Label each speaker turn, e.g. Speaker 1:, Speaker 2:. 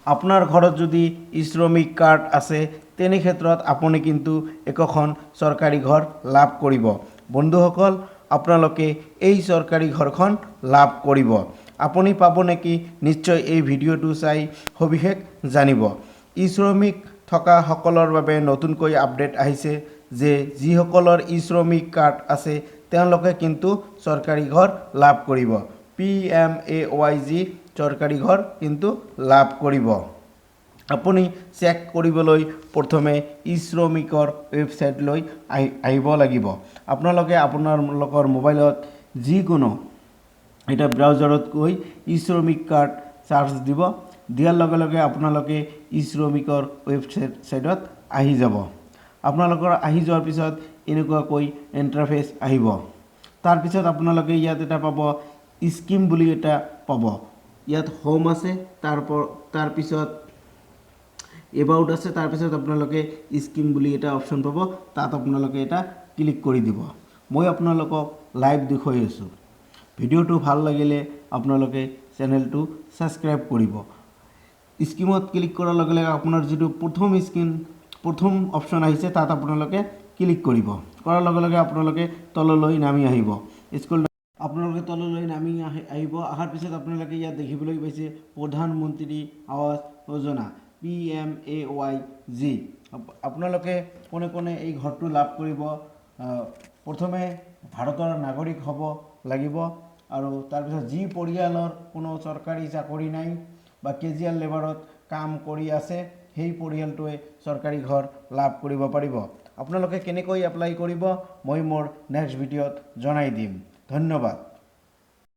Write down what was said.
Speaker 1: আপোনাৰ ঘৰত যদি শ্ৰমিক কাৰ্ড আছে তেনে ক্ষেত্ৰত আপুনি কিন্তু একোখন চৰকাৰী ঘৰ লাভ কৰিব। বন্ধুসকল, আপোনালোকে এই চৰকাৰী ঘৰখন লাভ কৰিব। আপুনি পাব নেকি? নিশ্চয় এই ভিডিঅ'টো চাই সবিশেষ জানিব। শ্ৰমিক থকা সকলৰ বাবে নতুনকৈ আপডেট আহিছে যে যিসকলৰ শ্ৰমিক কাৰ্ড আছে তেওঁলোকে কিন্তু চৰকাৰী ঘৰ লাভ কৰিব। PMAYG চৰকাৰী ঘৰ কিন্তু লাভ কৰিব। আপুনি চেক কৰিবলৈ প্ৰথমে শ্ৰমিকৰ ৱেবছাইটলৈ আহিব লাগিব। আপোনালোকে আপোনালোকৰ মোবাইলত যিকোনো এটা ব্ৰাউজাৰত গৈ শ্ৰমিক কাৰ্ড চাৰ্চ দিব। দিয়াৰ লগে লগে আপোনালোকে শ্ৰমিকৰ ৱেবছাইটত আহি যাব। আপোনালোকৰ আহি যোৱাৰ পিছত এনেকুৱাকৈ ইণ্টাৰফেচ আহিব। তাৰপিছত আপোনালোকে ইয়াত এটা পাব স্কিম বুলি এটা পাব। ইয়াত হোম আছে, তাৰপিছত এবাউট আছে, তাৰপিছত আপোনালোকে স্কিম বুলি এটা অপশ্যন পাব। তাত আপোনালোকে এটা ক্লিক কৰি দিব। মই আপোনালোকক লাইভ দেখুৱাই আছোঁ। ভিডিঅ'টো ভাল লাগিলে আপোনালোকে চেনেলটো ছাবস্ক্ৰাইব কৰিব। স্কিমত ক্লিক কৰাৰ লগে লগে আপোনাৰ যিটো প্ৰথম অপশ্যন আহিছে তাত আপোনালোকে ক্লিক কৰিব। কৰাৰ লগে লগে আপোনালোকে তললৈ নামি আহিব। আপোনালোকে তললৈ নামি আহিব। অহাৰ পিছত আপোনালোকে ইয়াত দেখিবলৈ পাইছে প্ৰধানমন্ত্ৰী আৱাস যোজনা PMAYG। আপোনালোকে কোনে কোনে এই ঘৰটো লাভ কৰিব? প্ৰথমে ভাৰতৰ নাগৰিক হ'ব লাগিব আৰু তাৰপিছত যি পৰিয়ালৰ কোনো চৰকাৰী চাকৰি নাই বা কেজুৱেল লেবাৰত কাম কৰি আছে সেই পৰিয়ালটোৱে চৰকাৰী ঘৰ লাভ কৰিব পাৰিব। আপোনালোকে কেনেকৈ এপ্লাই কৰিব মই মোৰ নেক্সট ভিডিঅ'ত জনাই দিম। ধন্যবাদ।